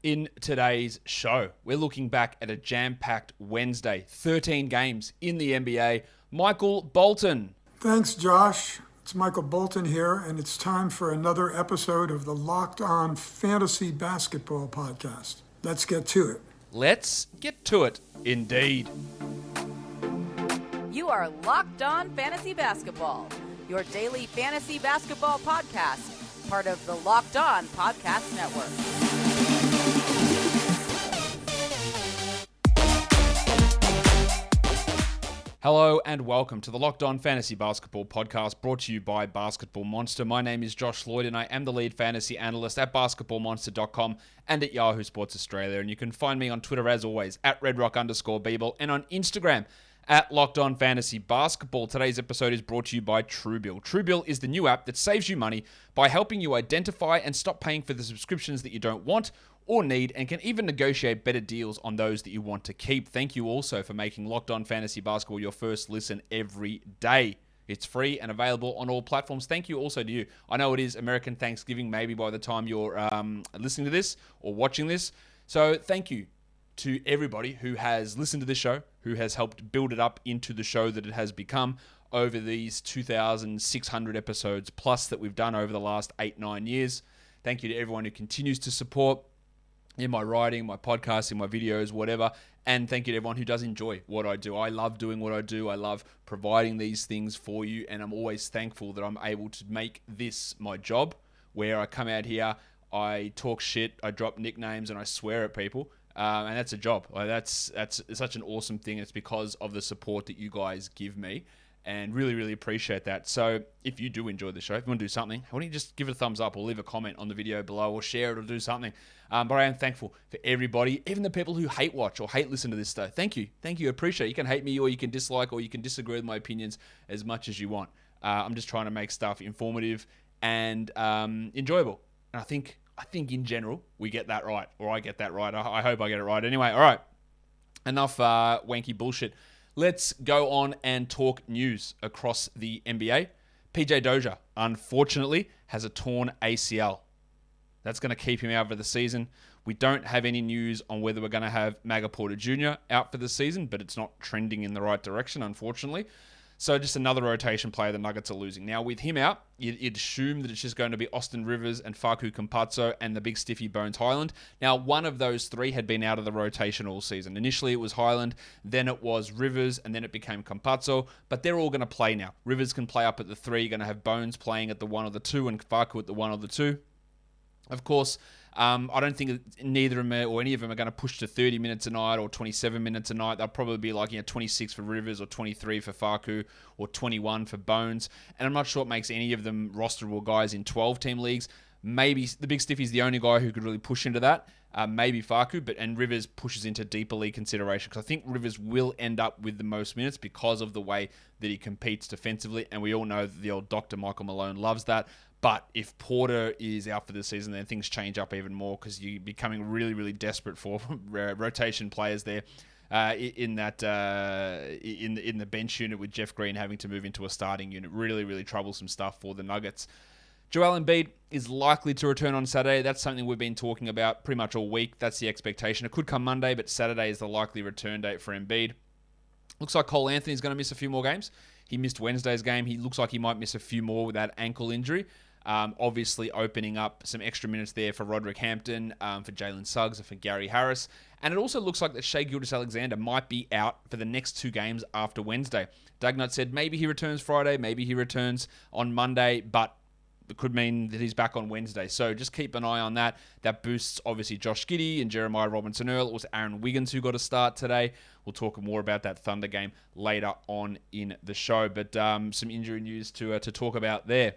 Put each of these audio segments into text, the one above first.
In today's show, we're looking back at a jam-packed Wednesday, 13 games in the NBA. Michael Bolton. Thanks, Josh. It's Michael Bolton here, and it's time for another episode of the Locked On Fantasy Basketball Podcast. Let's get to it. Let's get to it, indeed. You are Locked On Fantasy Basketball, your daily fantasy basketball podcast, part of the Locked On Podcast Network. Hello and welcome to the Locked On Fantasy Basketball Podcast, brought to you by Basketball Monster. My name is Josh Lloyd and I am the lead fantasy analyst at basketballmonster.com and at Yahoo Sports Australia. And you can find me on Twitter as always at redrock_bball and on Instagram at Locked On Fantasy Basketball. Today's episode is brought to you by TrueBill. TrueBill is the new app that saves you money by helping you identify and stop paying for the subscriptions that you don't want or need, and can even negotiate better deals on those that you want to keep. Thank you also for making Locked On Fantasy Basketball your first listen every day. It's free and available on all platforms. Thank you also to you. I know it is American Thanksgiving, maybe by the time you're listening to this or watching this. So thank you to everybody who has listened to this show, who has helped build it up into the show that it has become over these 2,600 episodes plus that we've done over the last 8-9 years. Thank you to everyone who continues to support in my writing, my podcasting, my videos, whatever. And thank you to everyone who does enjoy what I do. I love doing what I do. I love providing these things for you. And I'm always thankful that I'm able to make this my job, where I come out here, I talk shit, I drop nicknames, and I swear at people. And that's a job. That's such an awesome thing. It's because of the support that you guys give me. And really, really appreciate that. So if you do enjoy the show, if you want to do something, why don't you just give it a thumbs up or leave a comment on the video below or share it or do something. But I am thankful for everybody, even the people who hate watch or hate listen to this stuff. Thank you. Thank you. I appreciate it. You can hate me or you can dislike or you can disagree with my opinions as much as you want. I'm just trying to make stuff informative and enjoyable. And I think in general, we get that right, or I get that right. I hope I get it right. Anyway, all right. Enough wanky bullshit. Let's go on and talk news across the NBA. PJ Dozier, unfortunately, has a torn ACL. That's going to keep him out for the season. We don't have any news on whether we're going to have Maga Porter Jr. out for the season, but it's not trending in the right direction, unfortunately. So just another rotation player the Nuggets are losing. Now, with him out, you'd assume that it's just going to be Austin Rivers and Facu Campazzo and the big stiffy Bones Highland. Now, one of those three had been out of the rotation all season. Initially, it was Highland, then it was Rivers, and then it became Campazzo. But they're all going to play now. Rivers can play up at the 3. You're going to have Bones playing at the 1 or the 2 and Facu at the 1 or the 2. Of course, I don't think neither of them or any of them are going to push to 30 minutes a night or 27 minutes a night. They'll probably be like 26 for Rivers or 23 for Facu or 21 for Bones. And I'm not sure it makes any of them rosterable guys in 12-team leagues. Maybe the big stiffy's the only guy who could really push into that. Maybe Facu, and Rivers pushes into deeper league consideration because I think Rivers will end up with the most minutes because of the way that he competes defensively. And we all know that the old Dr. Michael Malone loves that. But if Porter is out for the season, then things change up even more because you're becoming really, really desperate for rotation players there in that in the bench unit with Jeff Green having to move into a starting unit. Really, really troublesome stuff for the Nuggets. Joel Embiid is likely to return on Saturday. That's something we've been talking about pretty much all week. That's the expectation. It could come Monday, but Saturday is the likely return date for Embiid. Looks like Cole Anthony is going to miss a few more games. He missed Wednesday's game. He looks like he might miss a few more with that ankle injury. Obviously opening up some extra minutes there for Roderick Hampton, for Jalen Suggs, and for Gary Harris. And it also looks like that Shai Gilgeous-Alexander might be out for the next 2 games after Wednesday. Dagnott said maybe he returns Friday, maybe he returns on Monday, but it could mean that he's back on Wednesday. So just keep an eye on that. That boosts, obviously, Josh Giddey and Jeremiah Robinson-Earl. It was Aaron Wiggins who got a start today. We'll talk more about that Thunder game later on in the show. But some injury news to talk about there.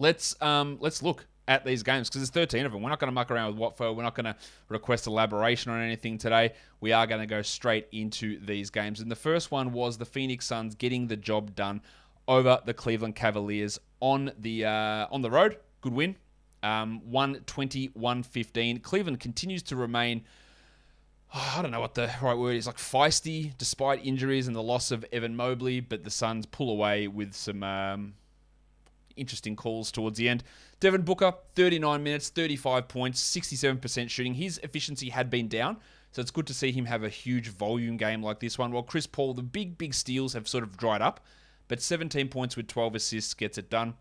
Let's look at these games because there's 13 of them. We're not going to muck around with Watford. We're not going to request elaboration on anything today. We are going to go straight into these games. And the first one was the Phoenix Suns getting the job done over the Cleveland Cavaliers on the road. Good win. 120-115. Cleveland continues to remain, I don't know what the right word is, like feisty despite injuries and the loss of Evan Mobley, but the Suns pull away with some interesting calls towards the end. Devin Booker, 39 minutes, 35 points, 67% shooting. His efficiency had been down, so it's good to see him have a huge volume game like this one. While Chris Paul, the big steals have sort of dried up, but 17 points with 12 assists gets it done.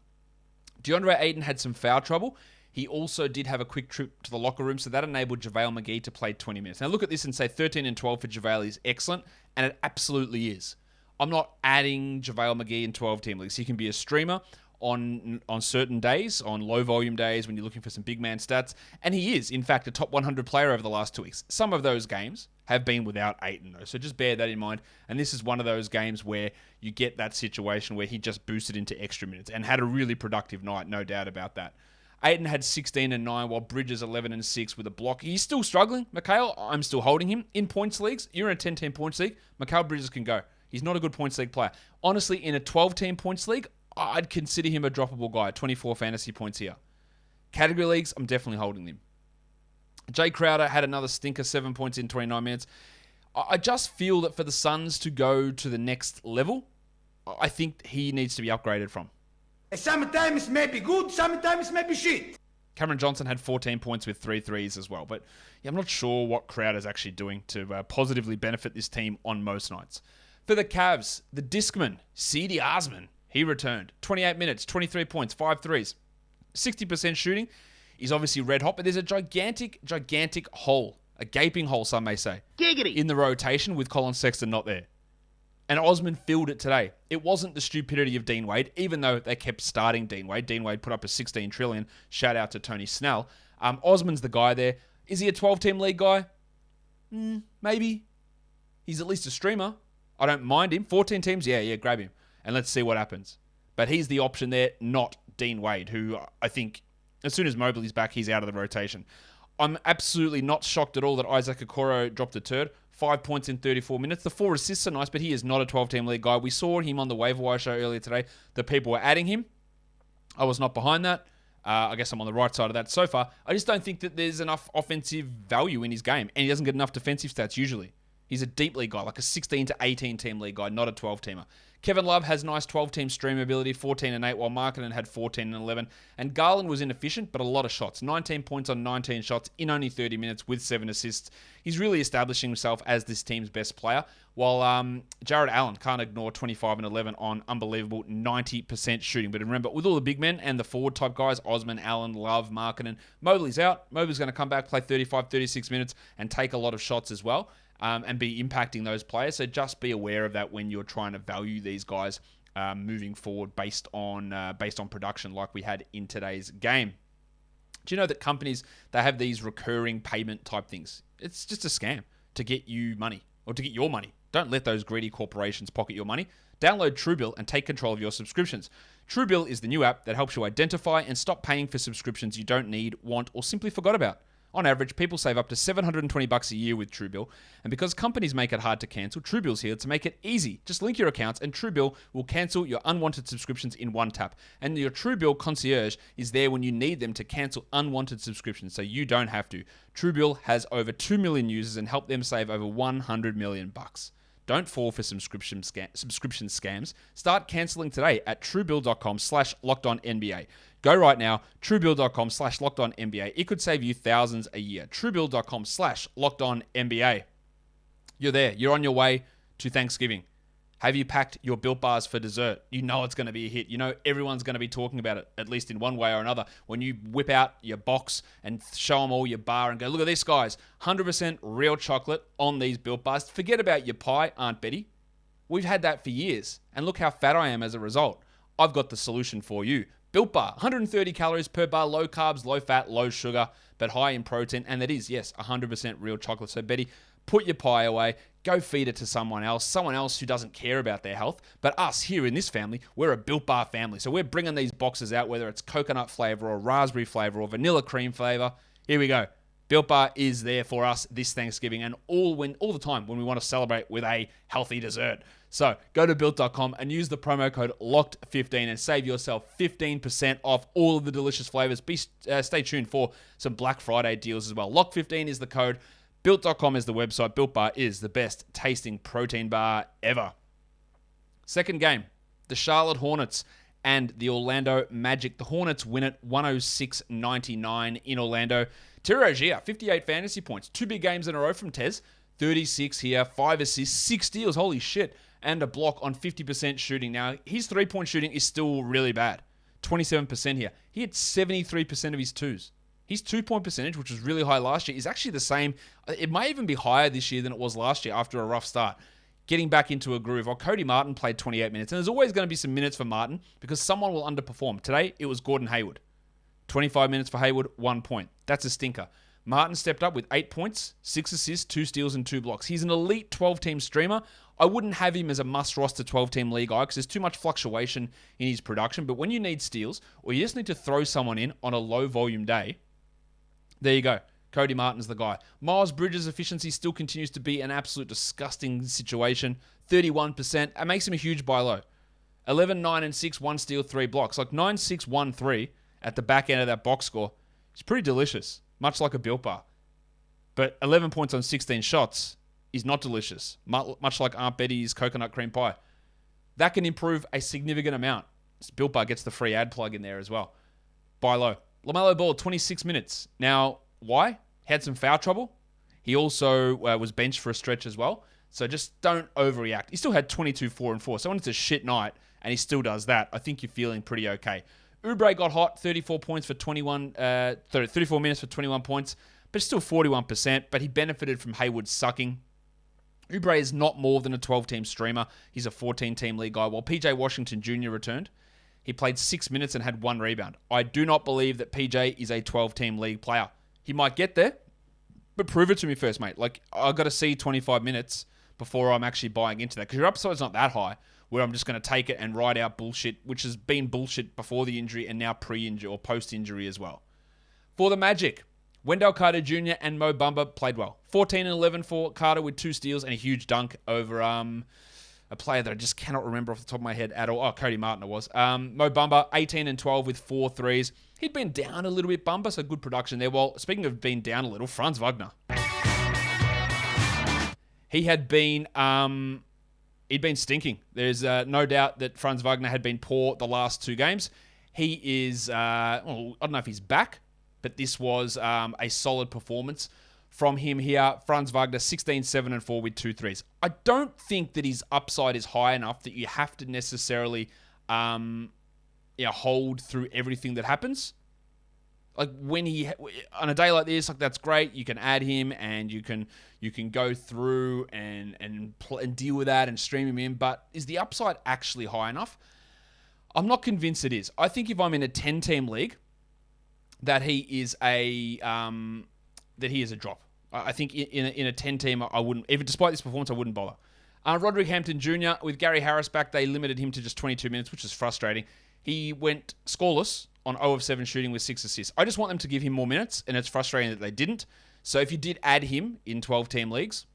DeAndre Ayton had some foul trouble. He also did have a quick trip to the locker room, so that enabled JaVale McGee to play 20 minutes. Now look at this and say 13 and 12 for JaVale is excellent, and it absolutely is. I'm not adding JaVale McGee in 12-team leagues. He can be a streamer on certain days, on low-volume days when you're looking for some big man stats, and he is, in fact, a top 100 player over the last 2 weeks. Some of those games have been without Ayton, though, so just bear that in mind. And this is one of those games where you get that situation where he just boosted into extra minutes and had a really productive night, no doubt about that. Ayton had 16 and 9, while Bridges 11 and 6 with a block. He's still struggling. Mikal, I'm still holding him. In points leagues, you're in a 10-team points league, Mikal Bridges can go. He's not a good points league player. Honestly, in a 12-team points league, I'd consider him a droppable guy. 24 fantasy points here. Category leagues, I'm definitely holding him. Jay Crowder had another stinker, 7 points in 29 minutes. I just feel that for the Suns to go to the next level, I think he needs to be upgraded from. Sometimes may be good, sometimes may be shit. Cameron Johnson had 14 points with 3 threes as well. But yeah, I'm not sure what Crowder's actually doing to positively benefit this team on most nights. For the Cavs, the Discman, C.D. Osman, he returned. 28 minutes, 23 points, 5 threes, 60% shooting. He's obviously red hot, but there's a gigantic hole, a gaping hole, some may say, Giggity. in the rotation with Colin Sexton not there. And Osman filled it today. It wasn't the stupidity of Dean Wade, even though they kept starting Dean Wade. Dean Wade put up a 16 trillion. Shout out to Tony Snell. Osman's the guy there. Is he a 12-team league guy? Maybe. He's at least a streamer. I don't mind him. 14 teams? Yeah, grab him. And let's see what happens. But he's the option there, not Dean Wade, who I think as soon as Mobley's back, he's out of the rotation. I'm absolutely not shocked at all that Isaac Okoro dropped a turd. 5 points in 34 minutes. The 4 assists are nice, but he is not a 12-team league guy. We saw him on the waiver wire show earlier today. The people were adding him. I was not behind that. I guess I'm on the right side of that so far. I just don't think that there's enough offensive value in his game, and he doesn't get enough defensive stats usually. He's a deep league guy, like a 16 to 18 team league guy, not a 12-teamer. Kevin Love has nice 12-team streamability, 14 and 8, while Markkanen had 14 and 11. And Garland was inefficient, but a lot of shots. 19 points on 19 shots in only 30 minutes with 7 assists. He's really establishing himself as this team's best player, while Jared Allen can't ignore 25 and 11 on unbelievable 90% shooting. But remember, with all the big men and the forward-type guys, Osman, Allen, Love, Markkanen, Mobley's out. Mobley's going to come back, play 35, 36 minutes, and take a lot of shots as well. And be impacting those players. So just be aware of that when you're trying to value these guys moving forward based on production like we had in today's game. Do you know that companies, they have these recurring payment type things? It's just a scam to get you money or to get your money. Don't let those greedy corporations pocket your money. Download TrueBill and take control of your subscriptions. TrueBill is the new app that helps you identify and stop paying for subscriptions you don't need, want, or simply forgot about. On average, people save up to $720 a year with TrueBill, and because companies make it hard to cancel, TrueBill's here to make it easy. Just link your accounts and TrueBill will cancel your unwanted subscriptions in one tap. And your TrueBill concierge is there when you need them to cancel unwanted subscriptions, so you don't have to. TrueBill has over 2 million users and helped them save over $100 million. Don't fall for subscription scams. Start canceling today at truebill.com/lockedonnba. Go right now, truebill.com/lockedonnba. It could save you thousands a year. Truebill.com/lockedonnba. You're there. You're on your way to Thanksgiving. Have you packed your Built Bars for dessert? You know it's going to be a hit. You know everyone's going to be talking about it, at least in one way or another. When you whip out your box and show them all your bar and go, look at this, guys. 100% real chocolate on these Built Bars. Forget about your pie, Aunt Betty. We've had that for years. And look how fat I am as a result. I've got the solution for you. Built Bar, 130 calories per bar, low carbs, low fat, low sugar, but high in protein. And that is, yes, 100% real chocolate. So, Betty, put your pie away. Go feed it to someone else who doesn't care about their health. But us here in this family, we're a Built Bar family. So we're bringing these boxes out, whether it's coconut flavor or raspberry flavor or vanilla cream flavor. Here we go. Built Bar is there for us this Thanksgiving and all the time when we want to celebrate with a healthy dessert. So go to Built.com and use the promo code LOCKED15 and save yourself 15% off all of the delicious flavors. Stay tuned for some Black Friday deals as well. LOCKED15 is the code. Built.com is the website. Built Bar is the best tasting protein bar ever. Second game, the Charlotte Hornets and the Orlando Magic. The Hornets win it 106-99 in Orlando. Terry Rozier, 58 fantasy points. 2 big games in a row from Tez. 36 here, 5 assists, 6 steals, holy shit, and a block on 50% shooting. Now, his three-point shooting is still really bad. 27% here. He had 73% of his twos. His 2-point percentage, which was really high last year, is actually the same. It may even be higher this year than it was last year after a rough start. Getting back into a groove. Well, Cody Martin played 28 minutes, and there's always going to be some minutes for Martin because someone will underperform. Today, it was Gordon Hayward. 25 minutes for Hayward, 1 point. That's a stinker. Martin stepped up with 8 points, 6 assists, 2 steals, and 2 blocks. He's an elite 12-team streamer. I wouldn't have him as a must-roster 12-team league guy because there's too much fluctuation in his production. But when you need steals or you just need to throw someone in on a low-volume day, there you go. Cody Martin's the guy. Miles Bridges' efficiency still continues to be an absolute disgusting situation. 31%. That makes him a huge buy low. 11, 9, and 6, 1 steal, 3 blocks. Like 9, 6, 1, 3 at the back end of that box score. It's pretty delicious. Much like a Built Bar. But 11 points on 16 shots is not delicious. Much like Aunt Betty's coconut cream pie. That can improve a significant amount. Built Bar gets the free ad plug in there as well. Buy low. LaMelo Ball, 26 minutes. Now, why? Had some foul trouble. He also was benched for a stretch as well. So just don't overreact. He still had 22, 4, and 4. So when it's a shit night and he still does that, I think you're feeling pretty okay. Oubre got hot, 34 minutes for 21 points, but still 41%. But he benefited from Hayward sucking. Oubre is not more than a 12-team streamer. He's a 14-team league guy. While PJ Washington Jr. returned, he played 6 minutes and had 1 rebound. I do not believe that PJ is a 12-team league player. He might get there, but prove it to me first, mate. Like, I've got to see 25 minutes before I'm actually buying into that. Because your upside's not that high, where I'm just going to take it and ride out bullshit, which has been bullshit before the injury and now pre-injury or post-injury as well. For the Magic, Wendell Carter Jr. and Mo Bamba played well. 14 and 11 for Carter with 2 steals and a huge dunk over a player that I just cannot remember off the top of my head at all. Oh, Cody Martin it was. Mo Bamba, 18 and 12 with 4 threes. He'd been down a little bit, Bamba, so good production there. Well, speaking of being down a little, Franz Wagner. He had been, he'd been stinking. There's no doubt that Franz Wagner had been poor the last 2 games. He is, I don't know if he's back, but this was a solid performance from him here. Franz Wagner, 16, 7, and 4 with 2 threes. I don't think that his upside is high enough that you have to necessarily hold through everything that happens. Like when he on a day like this, like that's great. You can add him and you can go through and deal with that and stream him in. But is the upside actually high enough? I'm not convinced it is. I think if I'm in a 10-team league, that he is a drop. I think in a 10-team, I wouldn't, even despite this performance, I wouldn't bother. Roderick Hampton Jr., with Gary Harris back, they limited him to just 22 minutes, which is frustrating. He went scoreless on 0 of 7 shooting with 6 assists. I just want them to give him more minutes, and it's frustrating that they didn't. So if you did add him in 12-team leagues,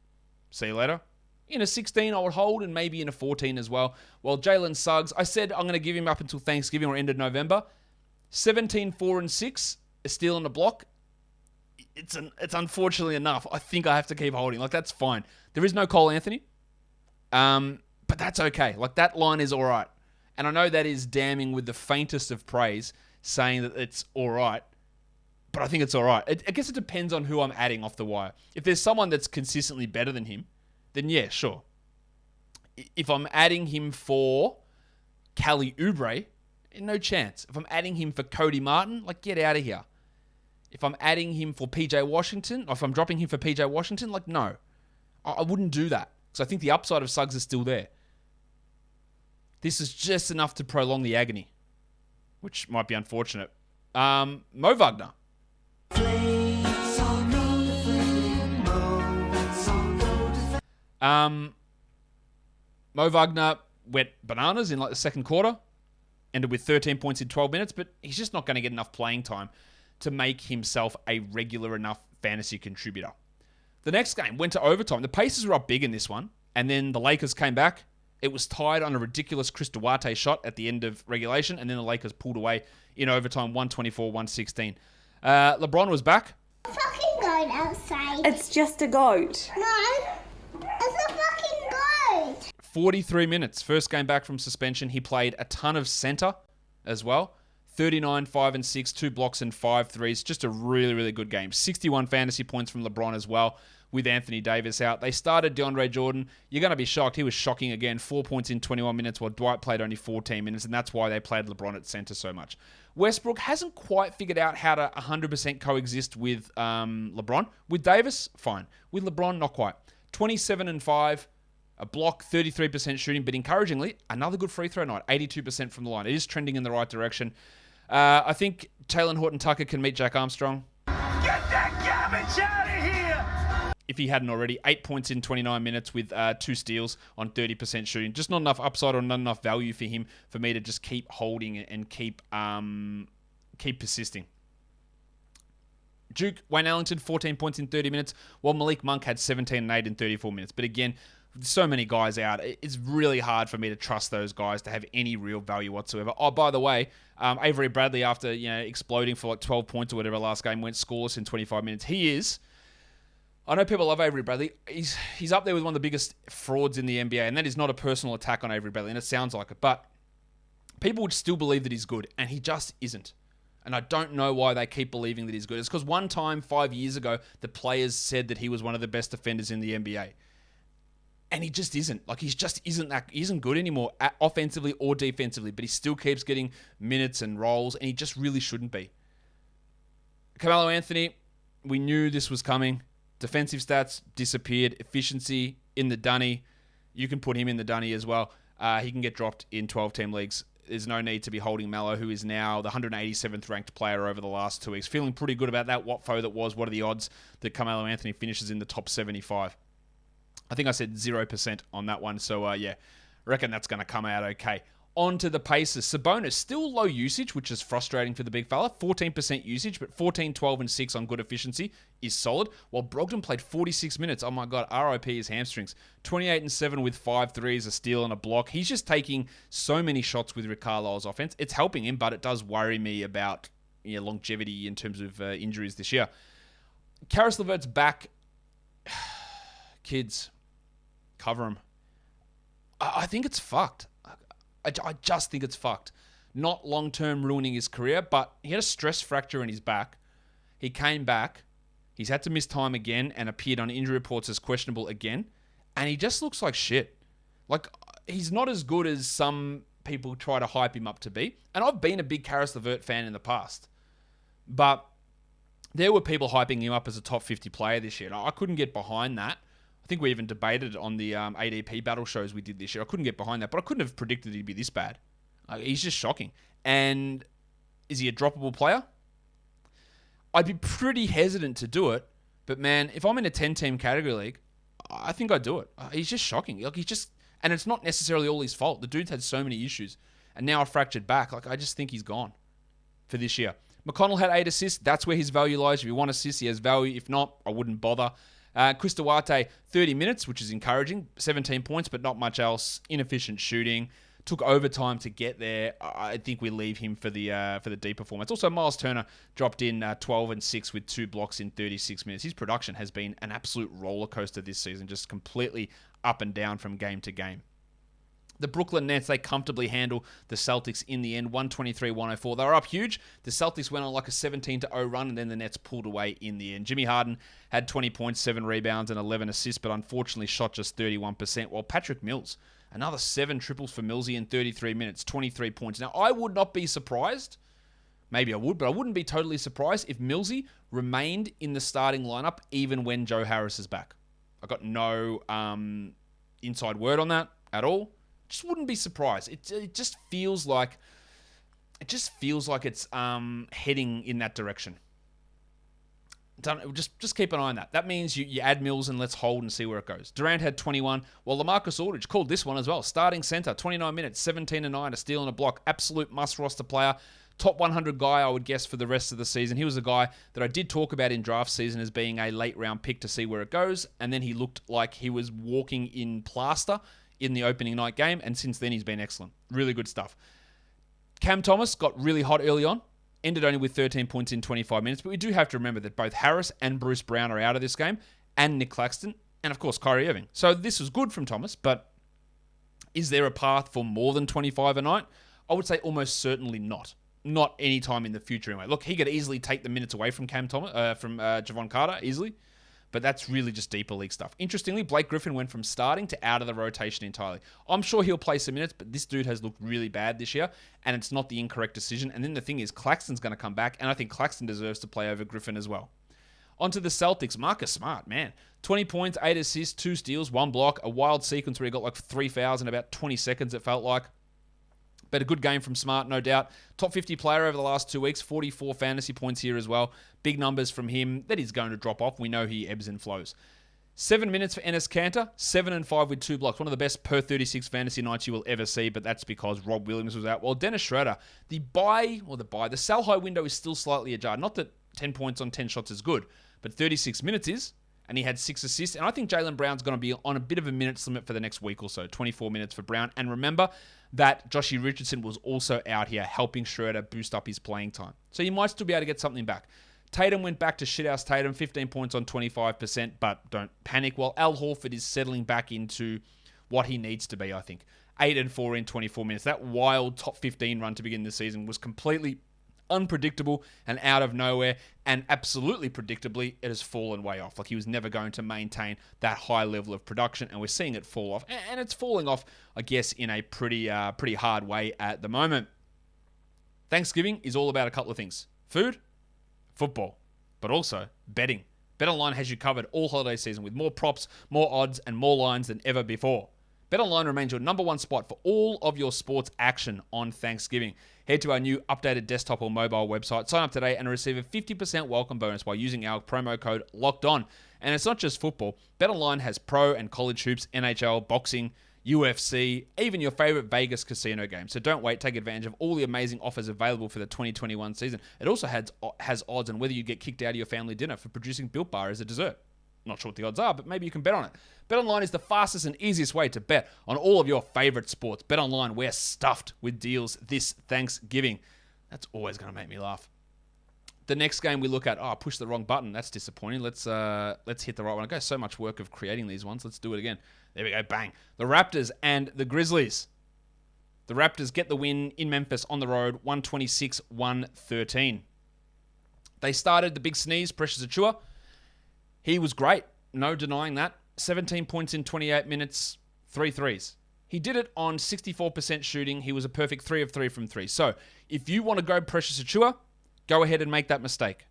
see you later. In a 16, I would hold, and maybe in a 14 as well. Well, Jalen Suggs, I said I'm going to give him up until Thanksgiving or end of November. 17, 4, and 6, a steal and a block. It's unfortunately enough. I think I have to keep holding. Like, that's fine. There is no Cole Anthony. But that's okay. Like, that line is all right. And I know that is damning with the faintest of praise, saying that it's all right. But I think it's all right. I guess it depends on who I'm adding off the wire. If there's someone that's consistently better than him, then yeah, sure. If I'm adding him for Kelly Oubre, no chance. If I'm adding him for Cody Martin, like, get out of here. If I'm adding him for PJ Washington, or if I'm dropping him for PJ Washington, like, no. I wouldn't do that. Because I think the upside of Suggs is still there. This is just enough to prolong the agony, which might be unfortunate. Mo Wagner. Mo Wagner went bananas in like the second quarter. Ended with 13 points in 12 minutes, but he's just not going to get enough playing time to make himself a regular enough fantasy contributor. The next game went to overtime. The Pacers were up big in this one, and then the Lakers came back. It was tied on a ridiculous Chris Duarte shot at the end of regulation, and then the Lakers pulled away in overtime, 124-116. LeBron was back. Fucking goat outside. It's just a goat. No, it's a fucking goat. 43 minutes. First game back from suspension. He played a ton of center, as well. 39, 5 and 6, 2 blocks and 5 threes. Just a really, really good game. 61 fantasy points from LeBron as well with Anthony Davis out. They started DeAndre Jordan. You're going to be shocked. He was shocking again. 4 points in 21 minutes while Dwight played only 14 minutes, and that's why they played LeBron at center so much. Westbrook hasn't quite figured out how to 100% coexist with LeBron. With Davis, fine. With LeBron, not quite. 27 and 5. A block, 33% shooting, but encouragingly, another good free throw night, 82% from the line. It is trending in the right direction. I think Talen Horton-Tucker can meet Jack Armstrong. Get that garbage out of here! If he hadn't already. 8 points in 29 minutes with 2 steals on 30% shooting. Just not enough upside or not enough value for him for me to just keep holding and keep persisting. Duke, Wayne Ellington, 14 points in 30 minutes, while Malik Monk had 17 and 8 in 34 minutes. But again, so many guys out, it's really hard for me to trust those guys to have any real value whatsoever. Oh, by the way, Avery Bradley, after exploding for like 12 points or whatever last game, went scoreless in 25 minutes. I know people love Avery Bradley. He's up there with one of the biggest frauds in the NBA, and that is not a personal attack on Avery Bradley, and it sounds like it. But people would still believe that he's good, and he just isn't. And I don't know why they keep believing that he's good. It's because one time, 5 years ago, the players said that he was one of the best defenders in the NBA. And he just isn't. Like, he isn't good anymore, offensively or defensively, but he still keeps getting minutes and roles, and he just really shouldn't be. Carmelo Anthony, we knew this was coming. Defensive stats disappeared. Efficiency in the dunny. You can put him in the dunny as well. He can get dropped in 12-team leagues. There's no need to be holding Melo, who is now the 187th ranked player over the last 2 weeks. Feeling pretty good about that. What are the odds that Carmelo Anthony finishes in the top 75? I think I said 0% on that one. So, I reckon that's going to come out okay. On to the Pacers. Sabonis, still low usage, which is frustrating for the big fella. 14% usage, but 14, 12, and 6 on good efficiency is solid. While Brogdon played 46 minutes. Oh my God, RIP his hamstrings. 28 and 7 with 5 threes, a steal, and a block. He's just taking so many shots with Rick Carlisle's offense. It's helping him, but it does worry me about longevity in terms of injuries this year. Karis LeVert's back. Kids, cover him. I think it's fucked. I just think it's fucked. Not long-term ruining his career, but he had a stress fracture in his back. He came back. He's had to miss time again and appeared on injury reports as questionable again. And he just looks like shit. Like, he's not as good as some people try to hype him up to be. And I've been a big Karis LeVert fan in the past. But there were people hyping him up as a top 50 player this year. I couldn't get behind that. I think we even debated on the ADP battle shows we did this year. I couldn't get behind that, but I couldn't have predicted he'd be this bad. He's just shocking. And is he a droppable player? I'd be pretty hesitant to do it, but man, if I'm in a 10-team category league, I think I'd do it. He's just shocking. Like, and it's not necessarily all his fault. The dude's had so many issues, and now a fractured back. Like, I just think he's gone for this year. McConnell had 8 assists. That's where his value lies. If you want assists, he has value. If not, I wouldn't bother. Chris Duarte, 30 minutes, which is encouraging. 17 points, but not much else. Inefficient shooting. Took overtime to get there. I think we leave him for the D performance. Also, Miles Turner dropped in 12 and 6 with 2 blocks in 36 minutes. His production has been an absolute roller coaster this season, just completely up and down from game to game. The Brooklyn Nets, they comfortably handle the Celtics in the end, 123-104. They were up huge. The Celtics went on like a 17-0 run, and then the Nets pulled away in the end. Jimmy Harden had 20 points, 7 rebounds, and 11 assists, but unfortunately shot just 31%, while Patrick Mills, another 7 triples for Millsy in 33 minutes, 23 points. Now, I would not be surprised, maybe I would, but I wouldn't be totally surprised if Millsy remained in the starting lineup even when Joe Harris is back. I got no inside word on that at all. Just wouldn't be surprised. It just feels like it's heading in that direction. Just keep an eye on that. That means you add Mills and let's hold and see where it goes. Durant had 21. Well, LaMarcus Aldridge called this one as well. Starting center, 29 minutes, 17 and 9, a steal and a block. Absolute must roster player. Top 100 guy, I would guess, for the rest of the season. He was a guy that I did talk about in draft season as being a late round pick to see where it goes. And then he looked like he was walking in plaster in the opening night game, and since then he's been excellent. Really good stuff. Cam Thomas got really hot early on, ended only with 13 points in 25 minutes, but we do have to remember that both Harris and Bruce Brown are out of this game, and Nick Claxton, and of course Kyrie Irving. So this was good from Thomas, but is there a path for more than 25 a night? I would say almost certainly not. Not any time in the future anyway. Look, he could easily take the minutes away from Javon Carter, easily. But that's really just deeper league stuff. Interestingly, Blake Griffin went from starting to out of the rotation entirely. I'm sure he'll play some minutes, but this dude has looked really bad this year, and it's not the incorrect decision. And then the thing is, Claxton's going to come back, and I think Claxton deserves to play over Griffin as well. On to the Celtics. Marcus Smart, man. 20 points, 8 assists, 2 steals, 1 block, a wild sequence where he got like 3 fouls in about 20 seconds, it felt like. But a good game from Smart, no doubt. Top 50 player over the last 2 weeks, 44 fantasy points here as well. Big numbers from him that he's going to drop off. We know he ebbs and flows. 7 minutes for Enes Kanter, 7 and 5 with 2 blocks. One of the best per 36 fantasy nights you will ever see, but that's because Rob Williams was out. Well, Dennis Schroeder, the sell high window is still slightly ajar. Not that 10 points on 10 shots is good, but 36 minutes is, and he had 6 assists. And I think Jaylen Brown's going to be on a bit of a minutes limit for the next week or so, 24 minutes for Brown. And remember that Joshie Richardson was also out here helping Schroeder boost up his playing time. So you might still be able to get something back. Tatum went back to shithouse Tatum, 15 points on 25%, but don't panic. While Al Horford is settling back into what he needs to be, I think. 8 and 4 in 24 minutes. That wild top 15 run to begin the season was completely unpredictable and out of nowhere, and absolutely predictably, it has fallen way off. Like, he was never going to maintain that high level of production, and we're seeing it fall off. And it's falling off, I guess, in a pretty hard way at the moment. Thanksgiving is all about a couple of things. Food, football, but also betting. BetOnline has you covered all holiday season with more props, more odds, and more lines than ever before. BetOnline remains your number one spot for all of your sports action on Thanksgiving. Head to our new updated desktop or mobile website, sign up today, and receive a 50% welcome bonus by using our promo code LOCKEDON. And it's not just football. BetOnline has pro and college hoops, NHL, boxing, UFC, even your favorite Vegas casino game. So don't wait. Take advantage of all the amazing offers available for the 2021 season. It also has odds on whether you get kicked out of your family dinner for producing Built Bar as a dessert. Not sure what the odds are, but maybe you can bet on it. BetOnline is the fastest and easiest way to bet on all of your favorite sports. BetOnline, we're stuffed with deals this Thanksgiving. That's always going to make me laugh. The next game we look at, I pushed the wrong button. That's disappointing. Let's hit the right one. I go so much work of creating these ones. Let's do it again. There we go. Bang. The Raptors and the Grizzlies. The Raptors get the win in Memphis on the road, 126-113. They started the big sneeze, Precious Achiuwa. He was great. No denying that. 17 points in 28 minutes, 3 threes. He did it on 64% shooting. He was a perfect 3 of 3 from 3. So if you want to go Precious Achiuwa, go ahead and make that mistake.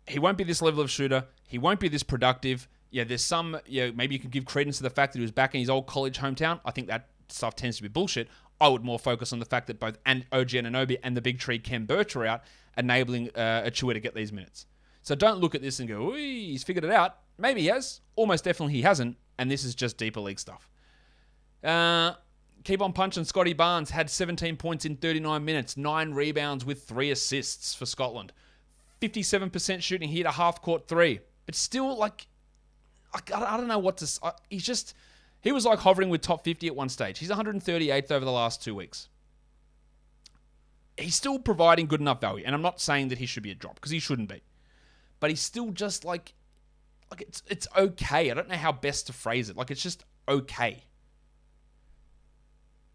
He won't be this level of shooter. He won't be this productive. Yeah, there's some, maybe you can give credence to the fact that he was back in his old college hometown. I think that stuff tends to be bullshit. I would more focus on the fact that both OG Anunoby and the big tree Kem Birch are out, enabling Achiuwa to get these minutes. So don't look at this and go, he's figured it out. Maybe he has. Almost definitely he hasn't. And this is just deeper league stuff. Keep on punching. Scotty Barnes had 17 points in 39 minutes, 9 rebounds with 3 assists for Scotland. 57% shooting. He hit a half-court 3. But still, I don't know what to... He was like hovering with top 50 at one stage. He's 138th over the last 2 weeks. He's still providing good enough value. And I'm not saying that he should be a drop, because he shouldn't be. But he's still just it's okay. I don't know how best to phrase it. It's just okay.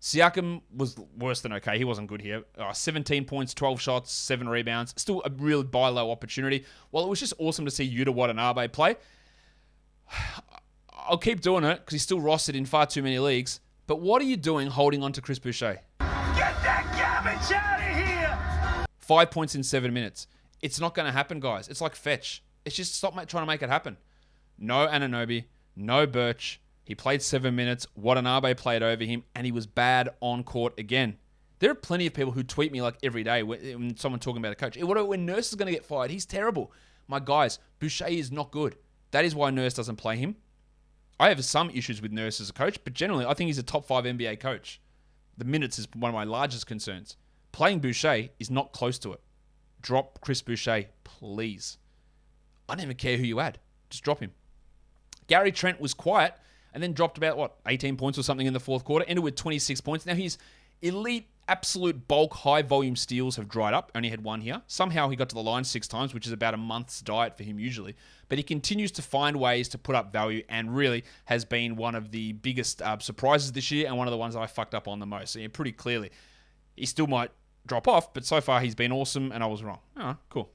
Siakam was worse than okay. He wasn't good here. 17 points, 12 shots, 7 rebounds. Still a real buy low opportunity. Well, it was just awesome to see Yuta Watanabe play. I'll keep doing it because he's still rostered in far too many leagues. But what are you doing holding on to Chris Boucher? Get that garbage out of here! 5 points in 7 minutes. It's not going to happen, guys. It's like fetch. It's just stop trying to make it happen. No Anunoby, no Birch. He played 7 minutes. Watanabe played over him, and he was bad on court again. There are plenty of people who tweet me every day when someone talking about a coach. When Nurse is going to get fired, he's terrible. My guys, Boucher is not good. That is why Nurse doesn't play him. I have some issues with Nurse as a coach, but generally, I think he's a top 5 NBA coach. The minutes is one of my largest concerns. Playing Boucher is not close to it. Drop Chris Boucher, please. I don't even care who you add. Just drop him. Gary Trent was quiet and then dropped about, 18 points or something in the fourth quarter. Ended with 26 points. Now his elite, absolute bulk, high-volume steals have dried up. Only had 1 here. Somehow he got to the line 6 times, which is about a month's diet for him usually. But he continues to find ways to put up value and really has been one of the biggest surprises this year and one of the ones I fucked up on the most. So, pretty clearly. He still might drop off, but so far he's been awesome, and I was wrong. Oh, cool.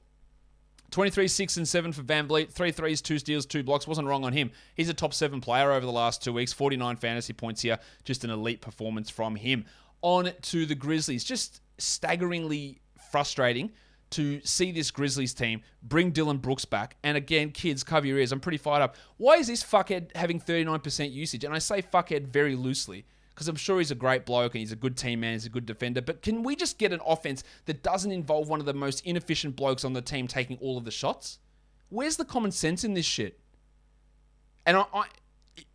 23, 6, and 7 for VanVleet. 3 threes, 2 steals, 2 blocks. Wasn't wrong on him. He's a top 7 player over the last 2 weeks. 49 fantasy points here. Just an elite performance from him. On to the Grizzlies. Just staggeringly frustrating to see this Grizzlies team bring Dillon Brooks back. And again, kids, cover your ears. I'm pretty fired up. Why is this fuckhead having 39% usage? And I say fuckhead very loosely, because I'm sure he's a great bloke and he's a good team man, he's a good defender. But can we just get an offense that doesn't involve one of the most inefficient blokes on the team taking all of the shots? Where's the common sense in this shit? And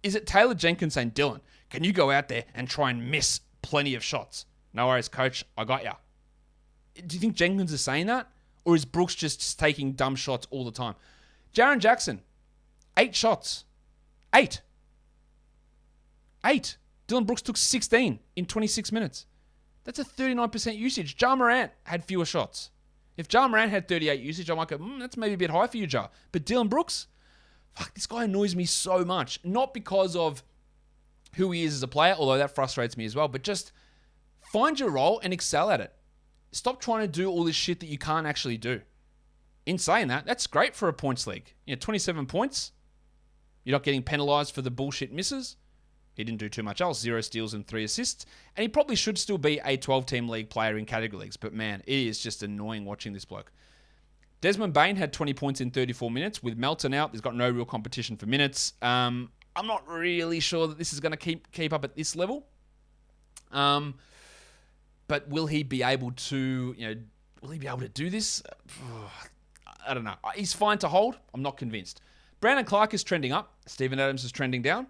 is it Taylor Jenkins saying, Dillon, can you go out there and try and miss plenty of shots? No worries, coach. I got ya. Do you think Jenkins is saying that? Or is Brooks just taking dumb shots all the time? Jaren Jackson, 8 shots. 8. Dillon Brooks took 16 in 26 minutes. That's a 39% usage. Ja Morant had fewer shots. If Ja Morant had 38 usage, I might go, that's maybe a bit high for you, Ja. But Dillon Brooks, fuck, this guy annoys me so much. Not because of who he is as a player, although that frustrates me as well, but just find your role and excel at it. Stop trying to do all this shit that you can't actually do. In saying that, that's great for a points league. 27 points. You're not getting penalized for the bullshit misses. He didn't do too much else. 0 steals and 3 assists. And he probably should still be a 12-team league player in category leagues. But man, it is just annoying watching this bloke. Desmond Bane had 20 points in 34 minutes. With Melton out, he's got no real competition for minutes. I'm not really sure that this is going to keep up at this level. But will he be able to, do this? I don't know. He's fine to hold. I'm not convinced. Brandon Clark is trending up. Steven Adams is trending down.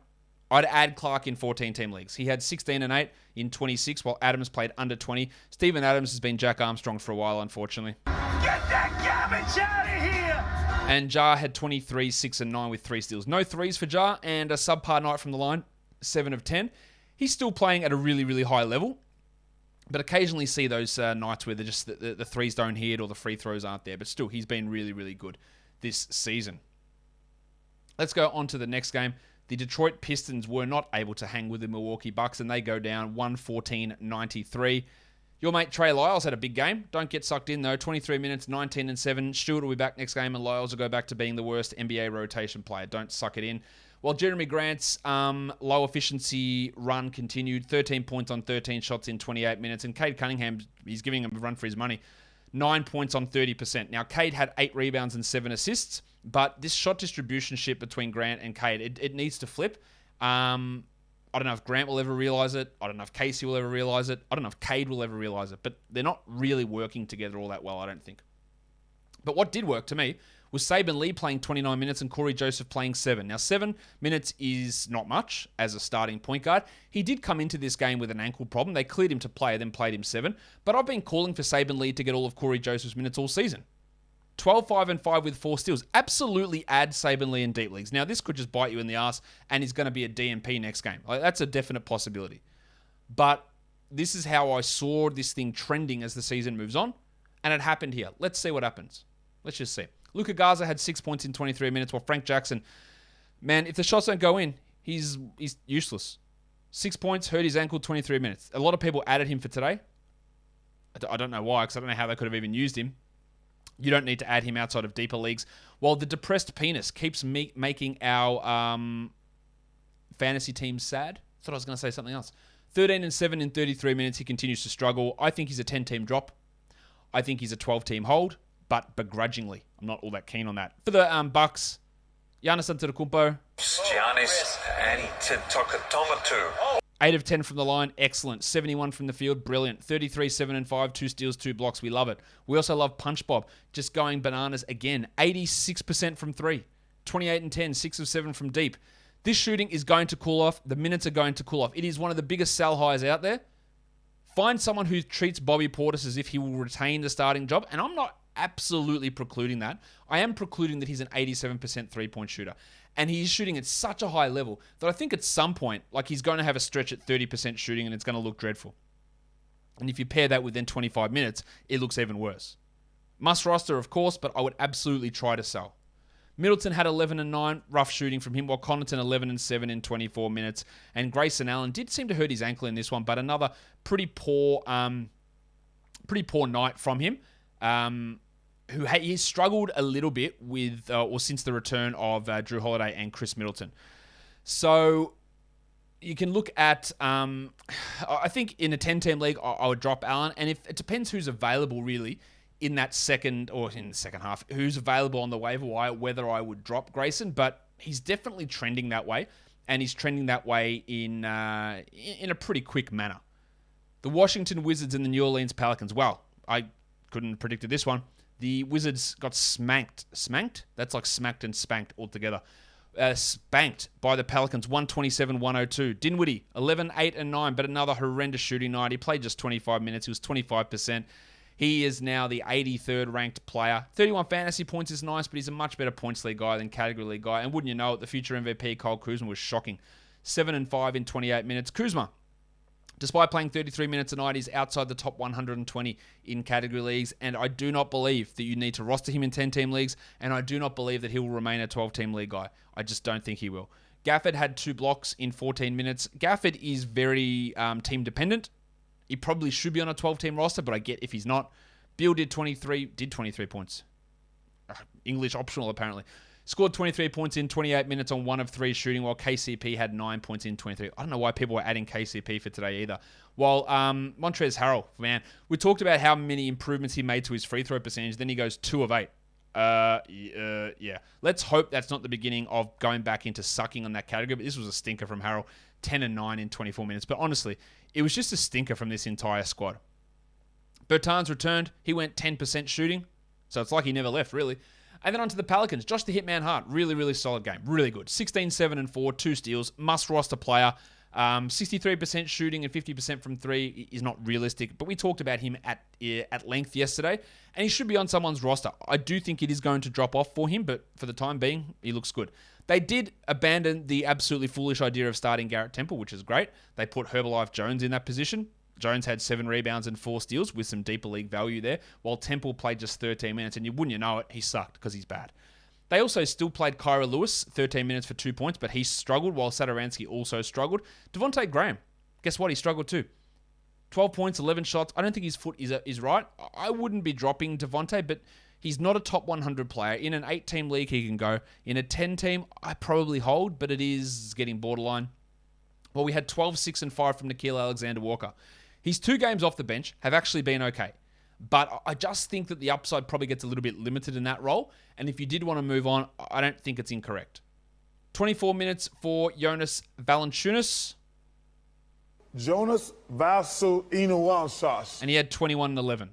I'd add Clark in 14-team leagues. He had 16 and 8 in 26, while Adams played under 20. Steven Adams has been Jack Armstrong for a while, unfortunately. Get that garbage out of here! And Ja had 23, 6 and 9 with 3 steals. No threes for Ja, and a subpar night from the line, 7 of 10. He's still playing at a really, really high level, but occasionally see those nights where the threes don't hit or the free throws aren't there. But still, he's been really, really good this season. Let's go on to the next game. The Detroit Pistons were not able to hang with the Milwaukee Bucks, and they go down 114-93. Your mate Trey Lyles had a big game. Don't get sucked in, though. 23 minutes, 19 and 7. Stewart will be back next game, and Lyles will go back to being the worst NBA rotation player. Don't suck it in. While Jeremy Grant's low efficiency run continued, 13 points on 13 shots in 28 minutes, and Cade Cunningham, he's giving him a run for his money. 9 points on 30%. Now, Cade had 8 rebounds and 7 assists, but this shot distribution ship between Grant and Cade, it needs to flip. I don't know if Grant will ever realize it. I don't know if Casey will ever realize it. I don't know if Cade will ever realize it, but they're not really working together all that well, I don't think. But what did work to me was Saban Lee playing 29 minutes and Corey Joseph playing 7. Now, 7 minutes is not much as a starting point guard. He did come into this game with an ankle problem. They cleared him to play, then played him 7. But I've been calling for Saban Lee to get all of Corey Joseph's minutes all season. 12, 5, and 5 with 4 steals. Absolutely add Saban Lee in deep leagues. Now, this could just bite you in the ass, and he's going to be a DMP next game. That's a definite possibility. But this is how I saw this thing trending as the season moves on, and it happened here. Let's see what happens. Let's just see. Luka Garza had 6 points in 23 minutes, while Frank Jackson, man, if the shots don't go in, he's useless. 6 points, hurt his ankle, 23 minutes. A lot of people added him for today. I don't know why, because I don't know how they could have even used him. You don't need to add him outside of deeper leagues. While the depressed penis keeps making our fantasy team sad. I thought I was going to say something else. 13 and 7 in 33 minutes. He continues to struggle. I think he's a 10-team drop. I think he's a 12-team hold, but begrudgingly. I'm not all that keen on that. For the Bucks, Giannis Antetokounmpo. Giannis Antetokounmpo. 8 of 10 from the line, excellent. 71 from the field, brilliant. 33, 7 and 5, 2 steals, 2 blocks, we love it. We also love Punch Bob, just going bananas again. 86% from 3, 28 and 10, 6 of 7 from deep. This shooting is going to cool off. The minutes are going to cool off. It is one of the biggest sell highs out there. Find someone who treats Bobby Portis as if he will retain the starting job, and I'm not absolutely precluding that. I am precluding that he's an 87% three-point shooter. And he's shooting at such a high level that I think at some point, he's going to have a stretch at 30% shooting and it's going to look dreadful. And if you pair that with then 25 minutes, it looks even worse. Must roster, of course, but I would absolutely try to sell. Middleton had 11 and 9, rough shooting from him, while Connaughton 11 and 7 in 24 minutes. And Grayson Allen did seem to hurt his ankle in this one, but another pretty poor Pretty poor night from him. He's struggled a little bit with, or since the return of Drew Holiday and Chris Middleton. So you can look at, I think in a 10-team league, I would drop Allen. And if it depends who's available really in that second or in the second half, who's available on the waiver wire, whether I would drop Grayson. But he's definitely trending that way. And he's trending that way in a pretty quick manner. The Washington Wizards and the New Orleans Pelicans. Well, I couldn't have predicted this one. The Wizards got smacked. Smacked? That's like smacked and spanked altogether. Spanked by the Pelicans, 127-102. Dinwiddie, 11, 8, and 9, but another horrendous shooting night. He played just 25 minutes. He was 25%. He is now the 83rd ranked player. 31 fantasy points is nice, but he's a much better points league guy than category league guy. And wouldn't you know it, the future MVP, Kyle Kuzma, was shocking. 7 and 5 in 28 minutes. Kuzma, despite playing 33 minutes a night, he's outside the top 120 in category leagues, and I do not believe that you need to roster him in 10-team leagues, and I do not believe that he will remain a 12-team league guy. I just don't think he will. Gafford had 2 blocks in 14 minutes. Gafford is very team-dependent. He probably should be on a 12-team roster, but I get if he's not. Beal did 23 points. English optional, apparently. Scored 23 points in 28 minutes on 1 of 3 shooting, while KCP had 9 points in 23. I don't know why people were adding KCP for today either. While Montrezl Harrell, man, we talked about how many improvements he made to his free throw percentage. Then he goes 2 of 8. Yeah. Let's hope that's not the beginning of going back into sucking on that category. But this was a stinker from Harrell. 10 and 9 in 24 minutes. But honestly, it was just a stinker from this entire squad. Bertans returned. He went 10% shooting. So it's like he never left, really. And then on to the Pelicans. Josh the Hitman Hart. Really, really solid game. Really good. 16, 7, and 4. 2 steals. Must roster player. 63% shooting and 50% from 3 is not realistic. But we talked about him at length yesterday. And he should be on someone's roster. I do think it is going to drop off for him. But for the time being, he looks good. They did abandon the absolutely foolish idea of starting Garrett Temple, which is great. They put Herbalife Jones in that position. Jones had 7 rebounds and 4 steals with some deeper league value there, while Temple played just 13 minutes, and you know it, he sucked because he's bad. They also still played Kyra Lewis, 13 minutes for 2 points, but he struggled, while Satoransky also struggled. Devontae Graham, guess what? He struggled too. 12 points, 11 shots. I don't think his foot is right. I wouldn't be dropping Devontae, but he's not a top 100 player. In an 8-team league, he can go. In a 10-team, I probably hold, but it is getting borderline. Well, we had 12, 6, and 5 from Nickeil Alexander-Walker. His 2 games off the bench have actually been okay. But I just think that the upside probably gets a little bit limited in that role. And if you did want to move on, I don't think it's incorrect. 24 minutes for Jonas Valanciunas. Jonas Valanciunas. And he had 21 and 11.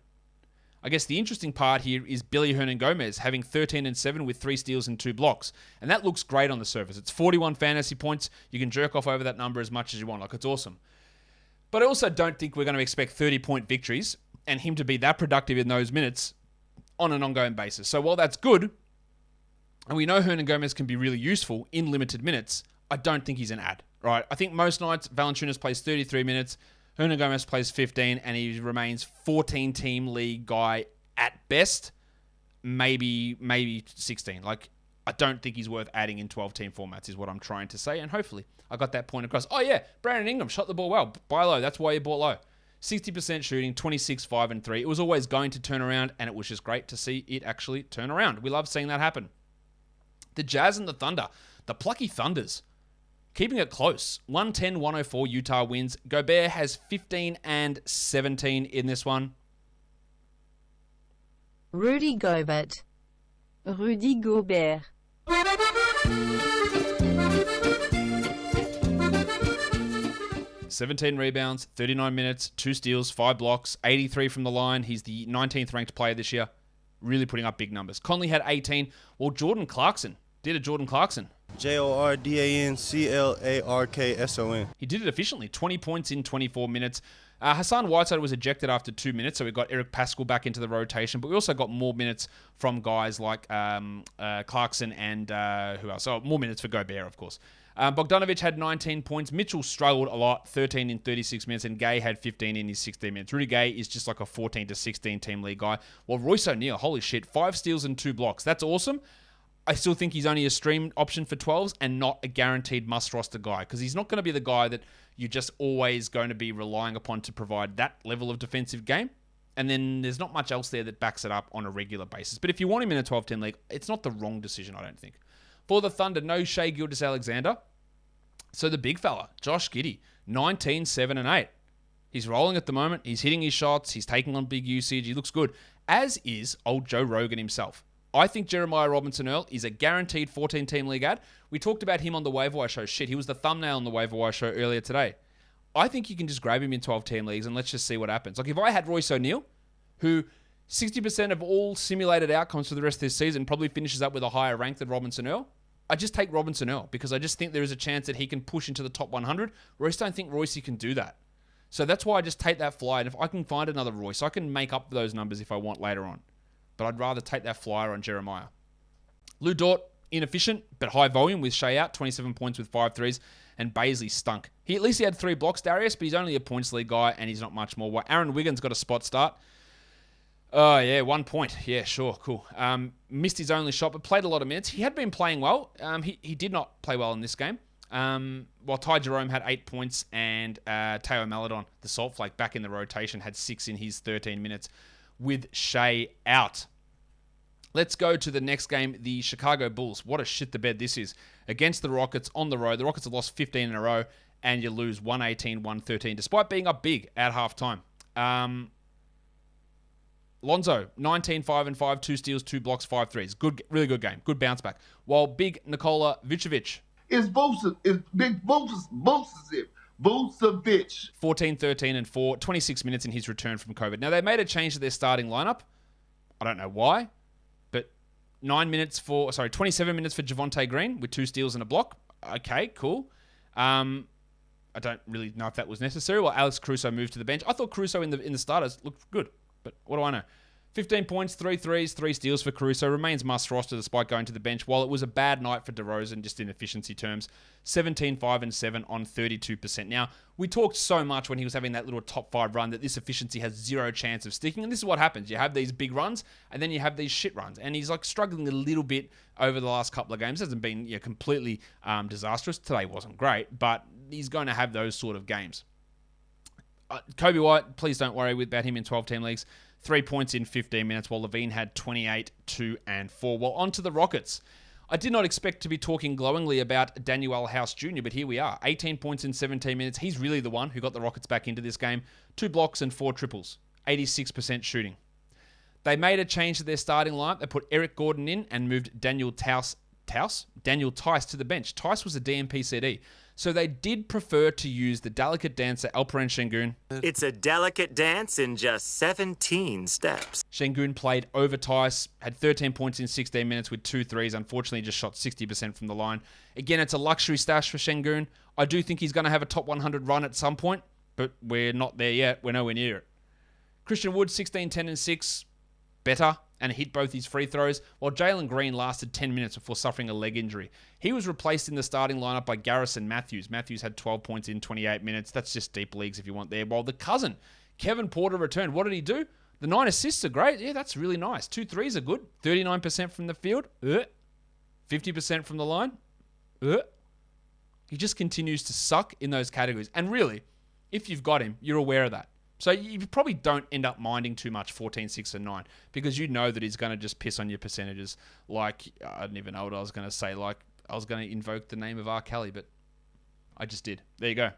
I guess the interesting part here is Billy Hernan-Gomez having 13 and 7 with 3 steals and 2 blocks. And that looks great on the surface. It's 41 fantasy points. You can jerk off over that number as much as you want. Like, it's awesome. But I also don't think we're going to expect 30-point victories and him to be that productive in those minutes on an ongoing basis. So while that's good, and we know Hernan-Gomez can be really useful in limited minutes, I don't think he's an ad, right? I think most nights Valanciunas plays 33 minutes, Hernan-Gomez plays 15, and he remains 14-team league guy at best, maybe 16. Like, I don't think he's worth adding in 12-team formats is what I'm trying to say, and hopefully I got that point across. Oh yeah, Brandon Ingram shot the ball well. Buy low, that's why you bought low. 60% shooting, 26, 5, and 3. It was always going to turn around, and it was just great to see it actually turn around. We love seeing that happen. The Jazz and the Thunder, the plucky Thunders, keeping it close. 110-104 Utah wins. Gobert has 15 and 17 in this one. Rudy Gobert. 17 rebounds, 39 minutes, 2 steals, 5 blocks, 83 from the line. He's the 19th ranked player this year. Really putting up big numbers. Conley had 18. Well, Jordan Clarkson did a Jordan Clarkson. Jordanclarkson. He did it efficiently. 20 points in 24 minutes. Hassan Whiteside was ejected after 2 minutes, so we got Eric Pascal back into the rotation, but we also got more minutes from guys like Clarkson and who else? Oh, more minutes for Gobert, of course. Bogdanovic had 19 points. Mitchell struggled a lot, 13 in 36 minutes, and Gay had 15 in his 16 minutes. Rudy Gay is just like a 14 to 16 team league guy. Well, Royce O'Neal, holy shit, 5 steals and 2 blocks. That's awesome. I still think he's only a stream option for 12s and not a guaranteed must-roster guy, because he's not going to be the guy that you're just always going to be relying upon to provide that level of defensive game. And then there's not much else there that backs it up on a regular basis. But if you want him in a 12-team league, it's not the wrong decision, I don't think. For the Thunder, no Shai Gilgeous-Alexander. So the big fella, Josh Giddey, 19, 7, and 8. He's rolling at the moment. He's hitting his shots. He's taking on big usage. He looks good, as is old Joe Rogan himself. I think Jeremiah Robinson-Earl is a guaranteed 14-team league ad. We talked about him on the waiver wire show. Shit, he was the thumbnail on the waiver wire show earlier today. I think you can just grab him in 12-team leagues and let's just see what happens. Like if I had Royce O'Neal, who 60% of all simulated outcomes for the rest of this season probably finishes up with a higher rank than Robinson-Earl, I just take Robinson-Earl because I just think there is a chance that he can push into the top 100. Royce don't think Royce can do that. So that's why I just take that flyer. And if I can find another Royce, I can make up those numbers if I want later on. But I'd rather take that flyer on Jeremiah. Lou Dort, inefficient, but high volume with Shai out, 27 points with 5 threes, and Baisley stunk. He had 3 blocks, Darius, but he's only a points league guy, and he's not much more. Well, Aaron Wiggins got a spot start. Oh, yeah, 1 point. Yeah, sure, cool. Missed his only shot, but played a lot of minutes. He had been playing well. He did not play well in this game. While Ty Jerome had 8 points, and Teo Maledon, the Salt Flake, back in the rotation, had 6 in his 13 minutes with Shai out. Let's go to the next game, the Chicago Bulls. What a shit the bed this is. Against the Rockets on the road. The Rockets have lost 15 in a row, and you lose 118-113, despite being up big at halftime. Lonzo, 19, 5 and 5, 2 steals, 2 blocks, 5 threes. Good, really good game. Good bounce back. While big Nikola Vucevic. It's big Vucevic. 14, 13 and 4, 26 minutes in his return from COVID. Now, they made a change to their starting lineup. I don't know why. 27 minutes for Javonte Green with 2 steals and a block. Okay, cool. I don't really know if that was necessary. Well, Alex Caruso moved to the bench. I thought Caruso in the starters looked good, but what do I know? 15 points, 3 threes, 3 steals for Caruso. Remains must roster despite going to the bench. While it was a bad night for DeRozan, just in efficiency terms, 17, 5 and 7 on 32%. Now, we talked so much when he was having that little top 5 run that this efficiency has 0 chance of sticking. And this is what happens. You have these big runs, and then you have these shit runs. And he's like struggling a little bit over the last couple of games. Hasn't been completely disastrous. Today wasn't great, but he's going to have those sort of games. Kobe White, please don't worry about him in 12-team leagues. 3 points in 15 minutes, while Levine had 28, 2 and 4. Well, on to the Rockets. I did not expect to be talking glowingly about Daniel House Jr., but here we are. 18 points in 17 minutes. He's really the one who got the Rockets back into this game. 2 blocks and 4 triples. 86% shooting. They made a change to their starting lineup. They put Eric Gordon in and moved Daniel Tice to the bench. Tice was a DNP CD. So they did prefer to use the delicate dancer Alperen Şengün. It's a delicate dance in just 17 steps. Şengün played over Tice, had 13 points in 16 minutes with 2 threes. Unfortunately, just shot 60% from the line. Again, it's a luxury stash for Şengün. I do think he's going to have a top 100 run at some point, but we're not there yet. We're nowhere near it. Christian Wood, 16, 10 and 6. Better, and hit both his free throws, while Jalen Green lasted 10 minutes before suffering a leg injury. He was replaced in the starting lineup by Garrison Matthews. Matthews had 12 points in 28 minutes. That's just deep leagues if you want there. While the cousin, Kevin Porter, returned. What did he do? The 9 assists are great. Yeah, that's really nice. 2 threes are good. 39% from the field. 50% from the line. He just continues to suck in those categories. And really, if you've got him, you're aware of that. So you probably don't end up minding too much 14, 6, and 9 because you know that he's going to just piss on your percentages. Like, I didn't even know what I was going to say. Like, I was going to invoke the name of R. Kelly, but I just did. There you go.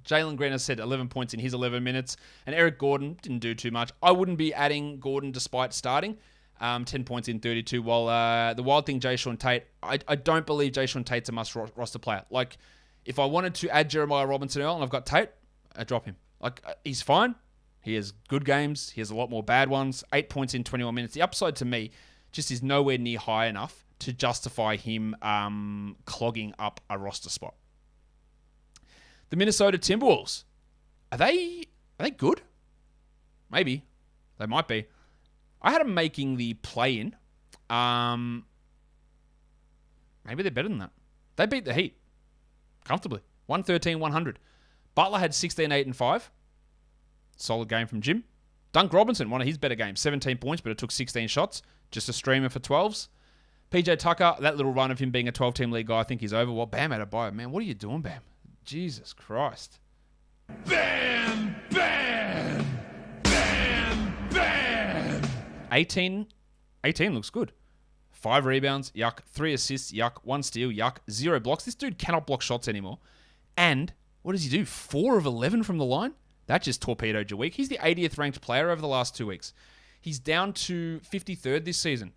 Jalen Green has said 11 points in his 11 minutes, and Eric Gordon didn't do too much. I wouldn't be adding Gordon despite starting. 10 points in 32, while the wild thing, Jayshawn Tate, I don't believe Jayshawn Tate's a must roster player. Like, if I wanted to add Jeremiah Robinson-Earl and I've got Tate, I drop him. Like, he's fine. He has good games. He has a lot more bad ones. 8 points in 21 minutes. The upside to me just is nowhere near high enough to justify him clogging up a roster spot. The Minnesota Timberwolves. Are they good? Maybe. They might be. I had them making the play-in. Maybe they're better than that. They beat the Heat. Comfortably. 113-100. Butler had 16, 8 and 5. Solid game from Jim. Dunk Robinson, one of his better games. 17 points, but it took 16 shots. Just a streamer for 12s. PJ Tucker, that little run of him being a 12-team league guy, I think he's over. Well, Bam had a bye. Man, what are you doing, Bam? Jesus Christ. Bam, bam, bam, 18 looks good. 5 rebounds, yuck. 3 assists, yuck. 1 steal, yuck. 0 blocks. This dude cannot block shots anymore. And what does he do? 4 of 11 from the line? That just torpedoed your week. He's the 80th ranked player over the last 2 weeks. He's down to 53rd this season.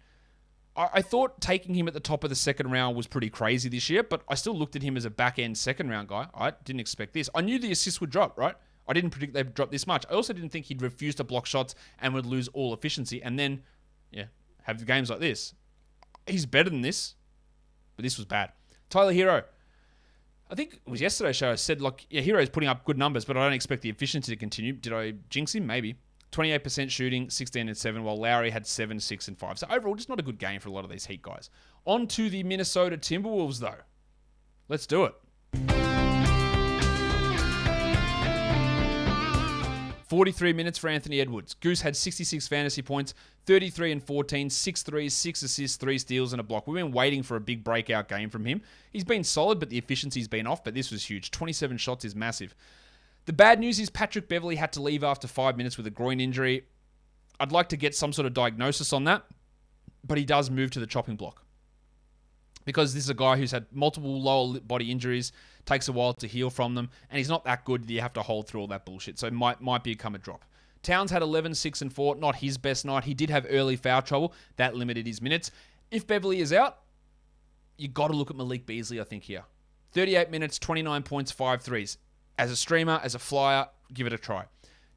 I thought taking him at the top of the second round was pretty crazy this year, but I still looked at him as a back-end second round guy. I didn't expect this. I knew the assists would drop, right? I didn't predict they'd drop this much. I also didn't think he'd refuse to block shots and would lose all efficiency and then, have games like this. He's better than this, but this was bad. Tyler Hero. I think it was yesterday's show I said, Hero's putting up good numbers, but I don't expect the efficiency to continue. Did I jinx him? Maybe. 28% shooting, 16 and 7, while Lowry had 7, 6 and 5. So overall, just not a good game for a lot of these Heat guys. On to the Minnesota Timberwolves, though. Let's do it. 43 minutes for Anthony Edwards. Goose had 66 fantasy points, 33 and 14, 6 threes, 6 assists, 3 steals, and a block. We've been waiting for a big breakout game from him. He's been solid, but the efficiency's been off, but this was huge. 27 shots is massive. The bad news is Patrick Beverley had to leave after 5 minutes with a groin injury. I'd like to get some sort of diagnosis on that, but he does move to the chopping block. Because this is a guy who's had multiple lower body injuries, takes a while to heal from them, and he's not that good that you have to hold through all that bullshit. So it might become a drop. Towns had 11, 6, and 4. Not his best night. He did have early foul trouble. That limited his minutes. If Beverley is out, you got to look at Malik Beasley, I think, here. 38 minutes, 29 points, 5 threes. As a streamer, as a flyer, give it a try.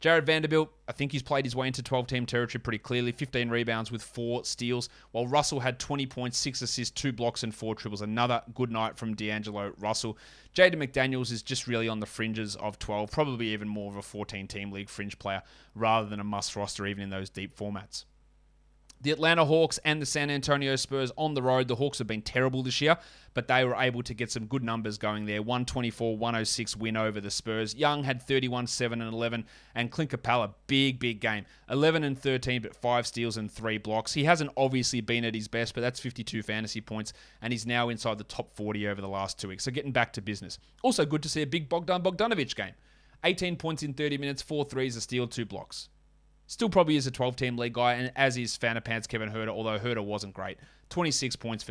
Jared Vanderbilt, I think he's played his way into 12-team territory pretty clearly. 15 rebounds with 4 steals, while Russell had 20 points, 6 assists, 2 blocks, and 4 triples. Another good night from D'Angelo Russell. Jaden McDaniels is just really on the fringes of 12, probably even more of a 14-team league fringe player rather than a must roster even in those deep formats. The Atlanta Hawks and the San Antonio Spurs on the road. The Hawks have been terrible this year, but they were able to get some good numbers going there. 124-106 win over the Spurs. Young had 31, 7, and 11. And Clint Capella, big game. 11 and 13, but 5 steals and 3 blocks. He hasn't obviously been at his best, but that's 52 fantasy points, and he's now inside the top 40 over the last 2 weeks. So getting back to business. Also good to see a big Bogdan Bogdanovic game. 18 points in 30 minutes, 4 threes, a steal, 2 blocks. Still probably is a 12-team league guy, and as is Fanapants Kevin Huerter, although Huerter wasn't great. 26 minutes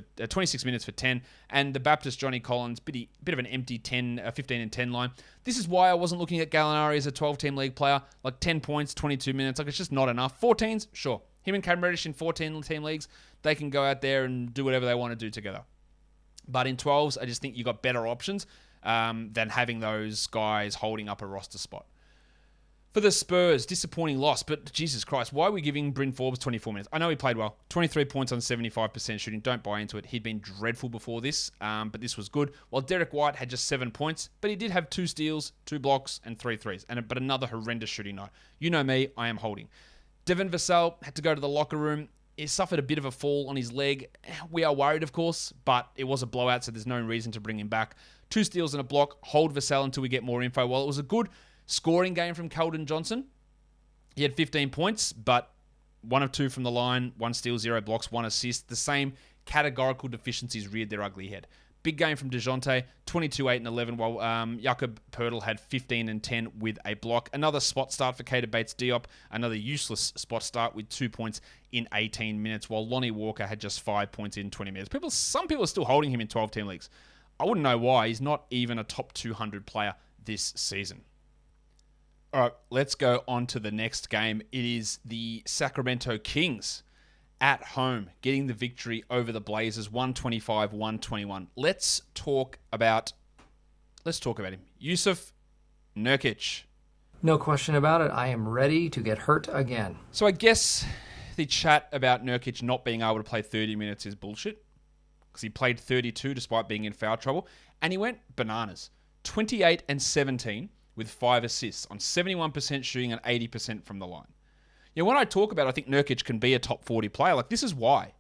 for 10, and the Baptist Johnny Collins, bit of an empty 15 and 10 line. This is why I wasn't looking at Gallinari as a 12-team league player. 10 points, 22 minutes, it's just not enough. 14s, sure. Him and Cam Reddish in 14-team leagues, they can go out there and do whatever they want to do together. But in 12s, I just think you got better options than having those guys holding up a roster spot. For the Spurs, disappointing loss, but Jesus Christ, why are we giving Bryn Forbes 24 minutes? I know he played well. 23 points on 75% shooting. Don't buy into it. He'd been dreadful before this, but this was good. While Derek White had just 7 points, but he did have 2 steals, 2 blocks, and 3 threes. But another horrendous shooting night. You know me, I am holding. Devin Vassell had to go to the locker room. He suffered a bit of a fall on his leg. We are worried, of course, but it was a blowout, so there's no reason to bring him back. 2 steals and a block. Hold Vassell until we get more info. While it was a good scoring game from Keldon Johnson, he had 15 points, but 1 of 2 from the line, 1 steal, 0 blocks, 1 assist. The same categorical deficiencies reared their ugly head. Big game from DeJounte, 22, 8, and 11, while Jakob Poeltl had 15 and 10 with a block. Another spot start for Keita Bates-Diop, another useless spot start with 2 points in 18 minutes, while Lonnie Walker had just 5 points in 20 minutes. Some people are still holding him in 12-team leagues. I wouldn't know why. He's not even a top 200 player this season. All right, let's go on to the next game. It is the Sacramento Kings at home getting the victory over the Blazers, 125-121. Let's talk about him. Jusuf Nurkic. No question about it. I am ready to get hurt again. So I guess the chat about Nurkic not being able to play 30 minutes is bullshit, because he played 32 despite being in foul trouble, and he went bananas. 28 and 17 with 5 assists on 71% shooting and 80% from the line. When I talk about I think Nurkic can be a top 40 player, this is why.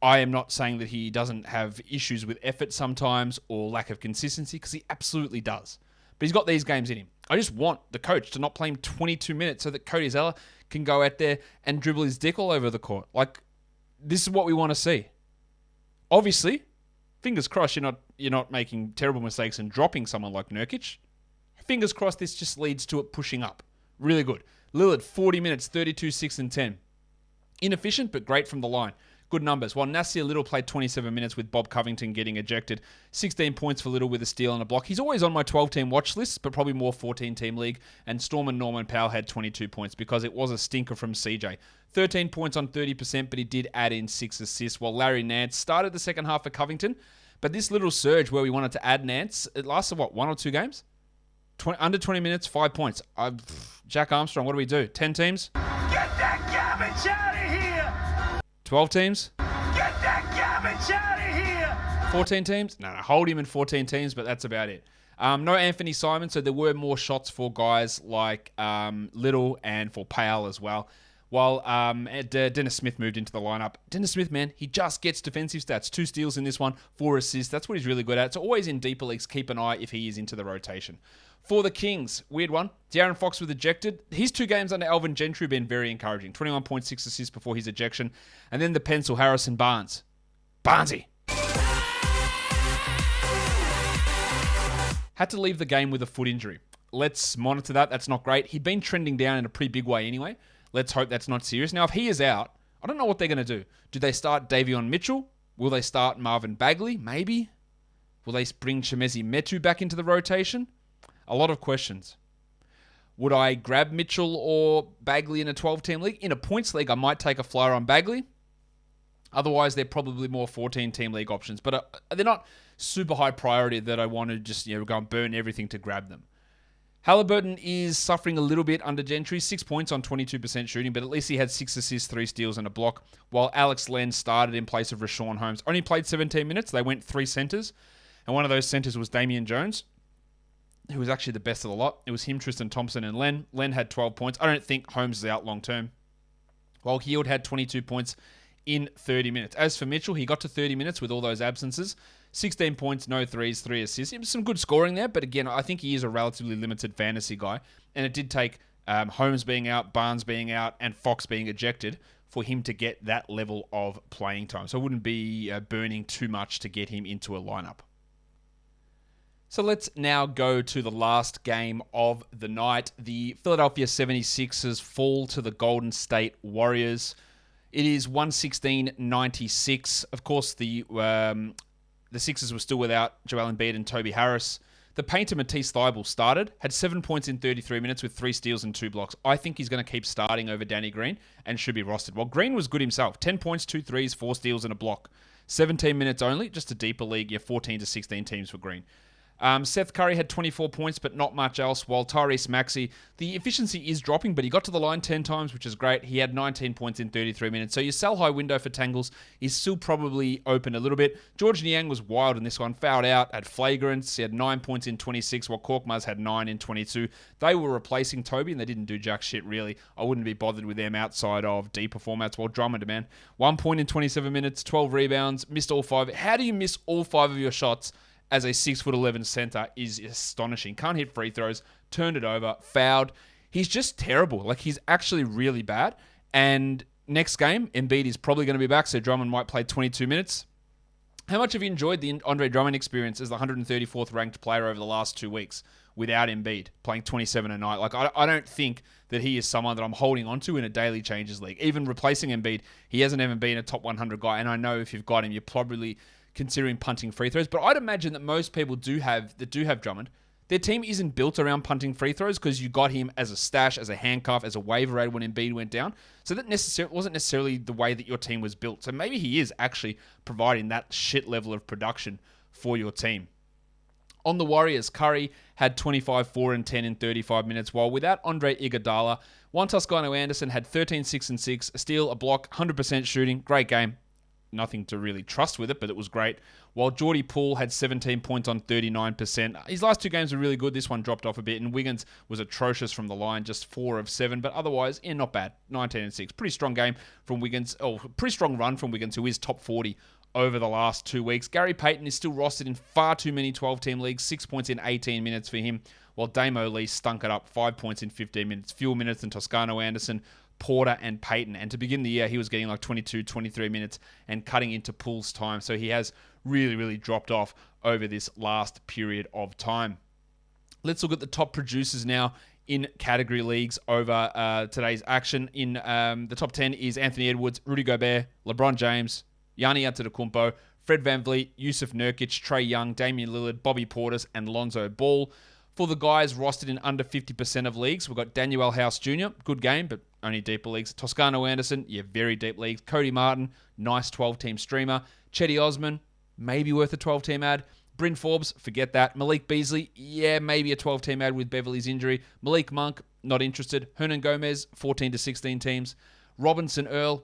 I am not saying that he doesn't have issues with effort sometimes or lack of consistency, because he absolutely does. But he's got these games in him. I just want the coach to not play him 22 minutes so that Cody Zeller can go out there and dribble his dick all over the court. This is what we want to see. Obviously, fingers crossed you're not making terrible mistakes and dropping someone like Nurkic. Fingers crossed this just leads to it pushing up. Really good. Lillard, 40 minutes, 32, 6, and 10. Inefficient, but great from the line. Good numbers. While Nasir Little played 27 minutes with Bob Covington getting ejected, 16 points for Little with a steal and a block. He's always on my 12-team watch list, but probably more 14-team league. And Storm and Norman Powell had 22 points because it was a stinker from CJ. 13 points on 30%, but he did add in 6 assists, while Larry Nance started the second half for Covington. But this little surge where we wanted to add Nance, it lasted, 1 or 2 games? Under 20 minutes, 5 points. Jack Armstrong, what do we do? 10 teams? Get that garbage out of here! 12 teams? Get that garbage out of here! 14 teams? No, hold him in 14 teams, but that's about it. No Anthony Simon, so there were more shots for guys like Little and for Pale as well. While Dennis Smith moved into the lineup. Dennis Smith, man, he just gets defensive stats. 2 steals in this one, 4 assists. That's what he's really good at. So always in deeper leagues, keep an eye if he is into the rotation. For the Kings, weird one. De'Aaron Fox was ejected. His 2 games under Alvin Gentry have been very encouraging. 21.6 assists before his ejection. And then the pencil, Harrison Barnes. Barnesy. Had to leave the game with a foot injury. Let's monitor that. That's not great. He'd been trending down in a pretty big way anyway. Let's hope that's not serious. Now, if he is out, I don't know what they're going to do. Do they start Davion Mitchell? Will they start Marvin Bagley? Maybe. Will they bring Chimezie Metu back into the rotation? A lot of questions. Would I grab Mitchell or Bagley in a 12-team league? In a points league, I might take a flyer on Bagley. Otherwise, they're probably more 14-team league options. But they're not super high priority that I want to just go and burn everything to grab them. Halliburton is suffering a little bit under Gentry. 6 points on 22% shooting, but at least he had 6 assists, 3 steals, and a block. While Alex Len started in place of Rashawn Holmes. Only played 17 minutes. They went 3 centers. And one of those centers was Damian Jones, who was actually the best of the lot. It was him, Tristan Thompson, and Len. Len had 12 points. I don't think Holmes is out long term. While Hield had 22 points in 30 minutes. As for Mitchell, he got to 30 minutes with all those absences. 16 points, no threes, 3 assists. It was some good scoring there, but again, I think he is a relatively limited fantasy guy. And it did take Holmes being out, Barnes being out, and Fox being ejected for him to get that level of playing time. So I wouldn't be burning too much to get him into a lineup. So let's now go to the last game of the night. The Philadelphia 76ers fall to the Golden State Warriors. It is 116-96. Of course, the Sixers were still without Joel Embiid and Toby Harris. The painter Matisse Thybulle started, had 7 points in 33 minutes with 3 steals and 2 blocks. I think he's going to keep starting over Danny Green and should be rostered. Well, Green was good himself. 10 points, 2 threes, 4 steals and a block. 17 minutes only, just a deeper league. 14 to 16 teams for Green. Seth Curry had 24 points, but not much else, while Tyrese Maxey, the efficiency is dropping, but he got to the line 10 times, which is great. He had 19 points in 33 minutes. So your sell-high window for Tangles is still probably open a little bit. George Niang was wild in this one, fouled out, had flagrants. He had 9 points in 26, while Korkmaz had 9 in 22. They were replacing Toby, and they didn't do jack shit, really. I wouldn't be bothered with them outside of deeper formats, while Drummond, man, 1 point in 27 minutes, 12 rebounds, missed all 5. How do you miss all 5 of your shots as a 6'11" center is astonishing. Can't hit free throws, turned it over, fouled. He's just terrible. Like, he's actually really bad. And next game, Embiid is probably going to be back, so Drummond might play 22 minutes. How much have you enjoyed the Andre Drummond experience as the 134th ranked player over the last 2 weeks without Embiid playing 27 a night? Like, I don't think that he is someone that I'm holding on to in a daily changes league. Even replacing Embiid, he hasn't even been a top 100 guy. And I know if you've got him, you're probably considering punting free throws. But I'd imagine that most people do have Drummond, their team isn't built around punting free throws because you got him as a stash, as a handcuff, as a waiver aid when Embiid went down. So that wasn't necessarily the way that your team was built. So maybe he is actually providing that shit level of production for your team. On the Warriors, Curry had 25, 4, and 10 in 35 minutes, while without Andre Iguodala, Juan Toscano Anderson had 13, 6, and 6, a steal, a block, 100% shooting. Great game. Nothing to really trust with it, but it was great. While Jordy Poole had 17 points on 39%. His last 2 games were really good. This one dropped off a bit, and Wiggins was atrocious from the line, just 4 of 7, but otherwise, not bad. 19 and 6. Pretty strong game from Wiggins. Pretty strong run from Wiggins, who is top 40 over the last 2 weeks. Gary Payton is still rostered in far too many 12-team leagues. 6 points in 18 minutes for him, while Damo Lee stunk it up. 5 points in 15 minutes. Fewer minutes than Toscano Anderson, Porter, and Payton. And to begin the year, he was getting like 22, 23 minutes and cutting into Poole's time. So he has really, really dropped off over this last period of time. Let's look at the top producers now in category leagues over today's action. In the top 10 is Anthony Edwards, Rudy Gobert, LeBron James, Giannis Antetokounmpo, Fred VanVleet, Jusuf Nurkic, Trae Young, Damian Lillard, Bobby Portis, and Lonzo Ball. For the guys rostered in under 50% of leagues, we've got Daniel House Jr., good game, but only deeper leagues. Toscano Anderson, very deep leagues. Cody Martin, nice 12-team streamer. Chetty Osman, maybe worth a 12-team ad. Bryn Forbes, forget that. Malik Beasley, maybe a 12-team ad with Beverly's injury. Malik Monk, not interested. Hernan Gomez, 14 to 16 teams. Robinson-Earl,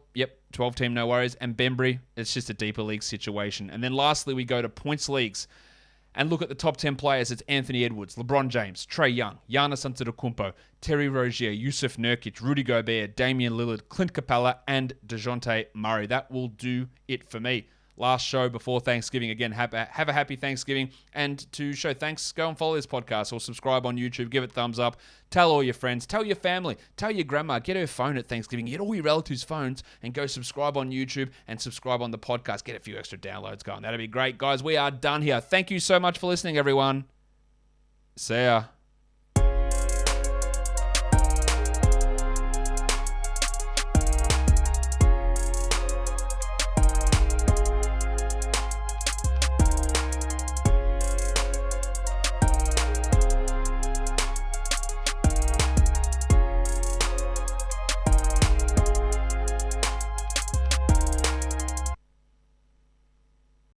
12-team, no worries. And Bembry, it's just a deeper league situation. And then lastly, we go to points leagues and look at the top 10 players. It's Anthony Edwards, LeBron James, Trae Young, Giannis Antetokounmpo, Terry Rozier, Jusuf Nurkic, Rudy Gobert, Damian Lillard, Clint Capella, and DeJounte Murray. That will do it for me. Last show before Thanksgiving. Again, have a happy Thanksgiving. And to show thanks, go and follow this podcast or subscribe on YouTube. Give it a thumbs up. Tell all your friends. Tell your family. Tell your grandma. Get her phone at Thanksgiving. Get all your relatives' phones and go subscribe on YouTube and subscribe on the podcast. Get a few extra downloads going. That'd be great. Guys, we are done here. Thank you so much for listening, everyone. See ya.